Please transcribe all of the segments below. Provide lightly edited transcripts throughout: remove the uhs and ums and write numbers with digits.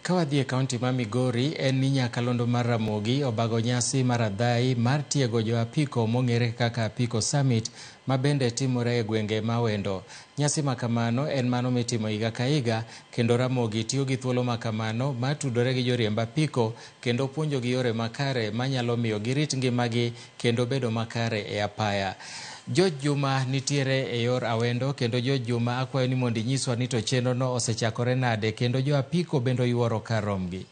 Kawadhi e kaunti ma Migori en ni Nyakalondo mar Ramogi obago nyasi mar adhai mar tiego jo apiko mong'ere kaka Apiko Summit ma bende timore e gwenge ma wendo. Nyasi ma kamano en mano mitimo higa ka higa kendo Ramogi tiyo gi thuolo ma kamano ma tudore gi joriemb apiko kendo puonjogi yore makare manyalo miyo girit ngimagi kendo bedo makare e apaya. George Juma nitiere e yor awendo kendo George Juma akwayo ni mondo inyiswa ni to chenro no osechakore nade kendo jo apiko bendo yuoro kar romgi.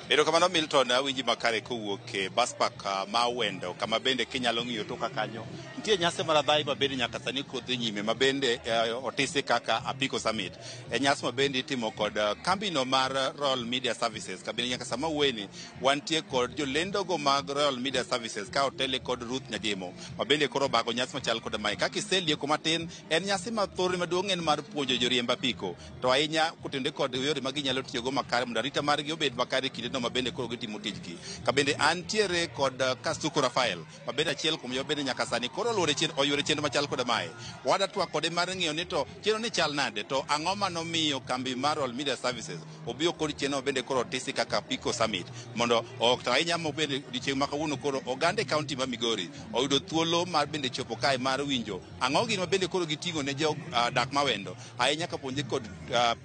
Erokamano Milton, awinji makare kowuok e bus park ma wendo kama bende kinyalo ng'iyo toka kanyo nitie nyasi mar adhai ma bende nyaka sani kodhi nyime ma bende otisi kaka Apiko Summit. Nyasi ma bende itimo kod kambino mar Royal Media Services kabinde nyaka sama weni wantie kod jolendo go mag Royal Media Services ka otele kod Ruth Nyadimo ma bende koro bago nyasi machal kod mae. Kaka iselieko matin en nyasi ma thori maduong' en mar puonjo joriemb apiko to ahinya kutende kod yore ma ginyalo tiyogo makare mondo arita margi obed makare kinde ma bende koro gitimo tijgi. Kabende antiere kod Kasuku Rafael ma bende achiel kuom jo bende nyaka sani koro oyore chenro machal kod mae. Wada twak kode mar ng'iyo ni to chenro ni chal nade to ang'o ma nomiyo kambi mar Royal Media Services obiro kod chenro bende koro otisi kaka Apiko Summit mondo ahinya mo bende odiochieng' ma kawuono koro oganda kaunti ma Migori oyudo thuolo mar bende chopo kae mar winjo ang'o gino ma bende koro giting'o ne jo dak mawendo ahinya kapuonje kod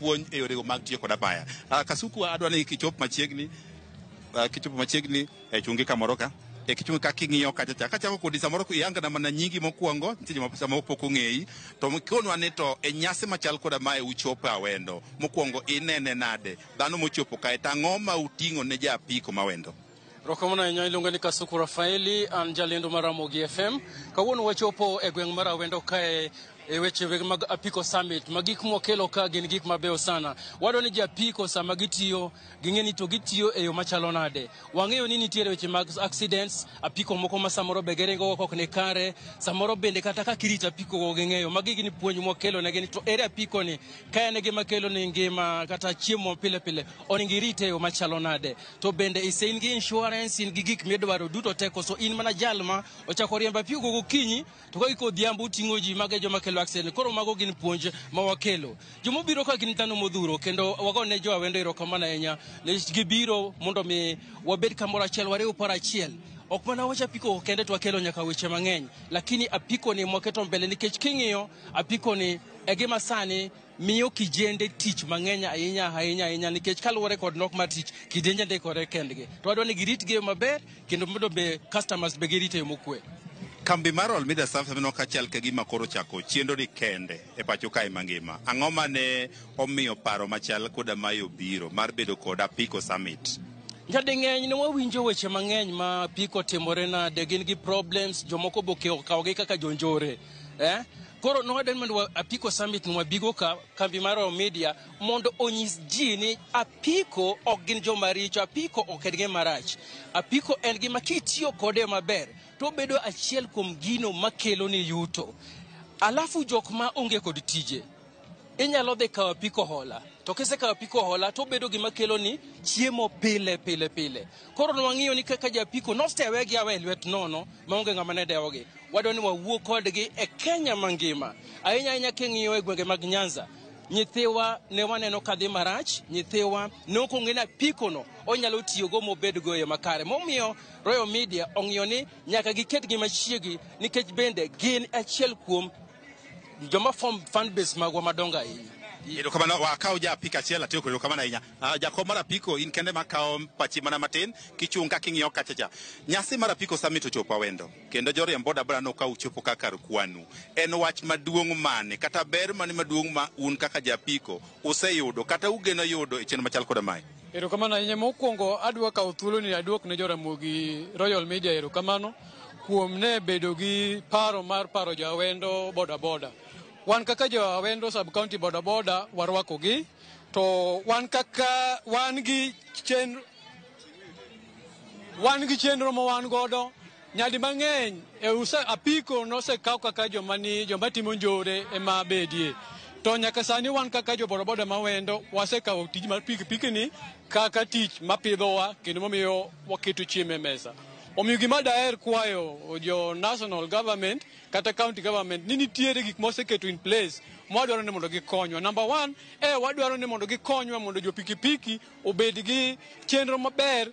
puonj e yore mag tiyo kod apaya. Kasuku adwa ni kichop machiegni e chungi kamoro ka e kichungi ka king'iyo kacha kachako kodi samoro iyangana mana nyingi mokwongo nitie sama pok ong'eyi to konwa ni to e nyasi machal koda mae uchopo awendo mokwongo inene nade dhano mochopo kae tang'o ma uting'o ne ja apiko mawendo. Rokamona ahinya iluongo ni Kasuku Rafaeli an jalendo mar Ramogi FM. Kawuono wachopo e gweng' mar awendo kae e weche mag Apiko Summit ma gik mokelo ka gin gik mabeyo sana. Wado ni apiko sama gitiyo ging'eni to gitiyo e yo machalo nade. Wang'eyo ni nitiere weche mag accidents apiko moko ma samoro be geringo ok ne kare samoro bende kata ka kirita apiko go ging'eyo magi gin puonj mokelo ne gin to ere apiko ni ka ne gima kelo ni ngima kata chiemo pile pile oningo irite e yo machalo nade to bende isein gi insurance in gi gik midwaro duto teko so in mana jalma ochako riemba apiko go kinyi to ka gikodhiambo ting'o ji mage joma kelo accident koro mago gin puonj ma wakelo jomobiro ka gin dhano modhuro kendo wago ne jo awendo erokamano ahinya ne gibiro mondo mi wabed kamoro achiel wariw paro achiel ok mana wacha apiko kende to wakelo nyaka weche mang'eny lakini apiko ni mwaketo mbele nikech king'iyo apiko ni e gima sani miyo kijende tich mang'eny ahinya nikech kaluwore kod nok mar tich kidenje ndikore kendgi to wadwa ni giritgi maber kendo mondo be customers be girite mokwe. Kambi mar Royal Media Services no kachal ka gima koro chako chiendo ni kende e pacho kae mangima. Ang'o mane omiyo paro machal koda mayo biro mar bedo kod Apiko Summit? Nyadi ng'eny ne wawinjo weche mang'eny ma apiko timore nade gin gi problems jomoko boke okawgi kaka jonjore. Koro noden mondo Apiko Summit mwabigo ka kambi mar Royal Media mondo onyis ji ni apiko ok gin joma richo apiko ok en gima marach. Apiko en gima kitiyo kode maber to bedo achiel kuom gino makelo ni yuto. Alafu jok ma onge kod tije inyalo dhi kawo apiko hola to kisekawo apiko hola to bedo gima kelo ni chiemo pile. Koro nwang'iyo ni kaka japiko nostewe gi awe lwet nono maonge ng'ama ne dewogi. Wadwa ni wawuo kodgi e Kenya mangima ahinya king'iyo e gwenge mag Nyanza. Nyithiwa ne waneno kadhi marach nyithiwa ne ok ong'e ni apiko no onyalo tiyogo mobedgo e makare momiyo Royal Media ong'iyo ni nyaka giket gi machiegi nikech bende gin achiel kuom joma form fan base magwa madongo ahinya. Erokamano wakawo ja apiko achiel atiyo kod erokamano ahinya. Jakom mar apiko in kende makawo pachi mana matin kichung' ka king'iyo kachacha. Nyasi mar Apiko Summit ochopo awendo kendo joriemb boda no ka uchopo ka kar kwanu. En wach maduong' mane kata ber mane maduong' ma un kaka japiko useyudo kata ugeno yudo e chenro machal koda mae? Erokamano ahinya mokwongo adwa kawo thuolo ni aduok ne joramogi Royal Media erokamano kuom ne bedo gi paro mar paro jo awendo boda. Wan kaka jo awendo sub county boda warwakogi to wan gi chenro ma wan godo nyadi mang'eny apiko nosekaw kaka joma timo njore ema bedie to nyaka sani wan kaka jo boda mawendo wasekawo tij mar pikipiki ni kaka tich mapidhowa kendo momiyo waketo chiemo e mesa. Omiyo gima daher kwayo jo national government kata county government ni nitiere gik moseketo in place mwadwaro ni mondo gikonywa. Number 1, wadwaro ni mondo gikonywa mondo jo pikipiki obed gi chenro maber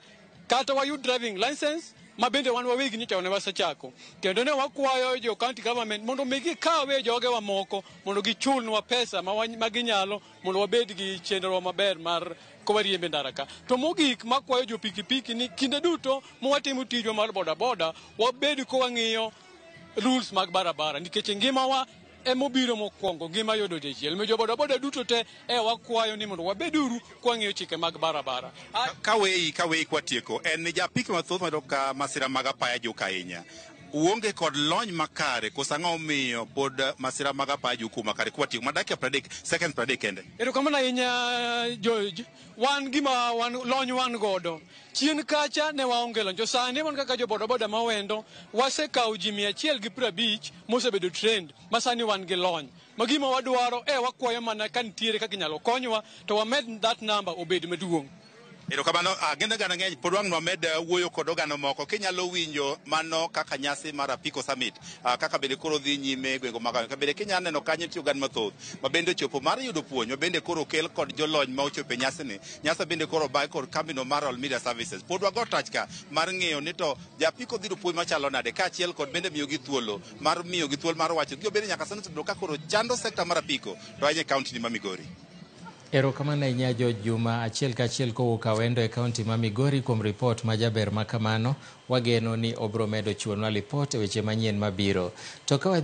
kata wayud driving license mabende wan wawegi nyicha ne wasechako. Kendo ne wakwayo jo county government mondo migi kawe joge wa moko mondo gichulnwa pesa maginyalo mondo wabed gi chenro maber mar kowariembe ndara ka. To mogik makwayo jo pikipiki ni kinde duto mwatimo tijwa mar boda boda wabed ko wang'iyo rules mag barabara nikech ngimawa emobiro mokwongo ngima yodo jechiel. Mejo boda boda duto te wakwayo ni mondo wabeduru kwang'iyo chike mag barabara. Kaweyi kwatieko en ni japiki mathoth madoka masira mag apaya joka ahinya. Uonge kod lony makare kosang'o omiyo pod masira mag apaya juku makare kwatieko madakia 30 seconds 30 kende. Erokamano ahinya George, wan gima lony wan godo. Chien kacha ne waonge lony. Sani wan kaka jo boda boda mawendo wasekawo ji 150 mosebedo trend masani wan gi lony. Magima wadwaro wakwayo mana ka nitiere kaka inyalo konywa to wamed that number obed maduong'. Erokamano agenda gana ng'eny pod wang' wamed wuoyo kod oganda moko kinyalo winjo mano kaka nyasi mar Apiko Summit kaka bende koro dhi nyime gwengo mag ka bende kinyalo neno kanyo tiyo oganda mathoth mabende chopo mar yudo puonj mabende koro kel kod jolony ma ochopo e nyasini. Nyasa bende koro bai kod kambino mar All Media Services pod wago tach ka mar ng'eyo ni to japiko dhiro puonj machalo nade kaachiel kod bende miyogi thuolo mar wacho gigo bende nyaka sani to ka koro chando sekta mar apiko to ahinya e kaunti ni ma Migori. Erokamano ahinya George Juma, achiel kachiel kowuok Awendo e kaunti ma Migori kuom ripot ma jaber ma kamano. Wageno ni obro medo chuonwa ripot e weche manyien mabiro. To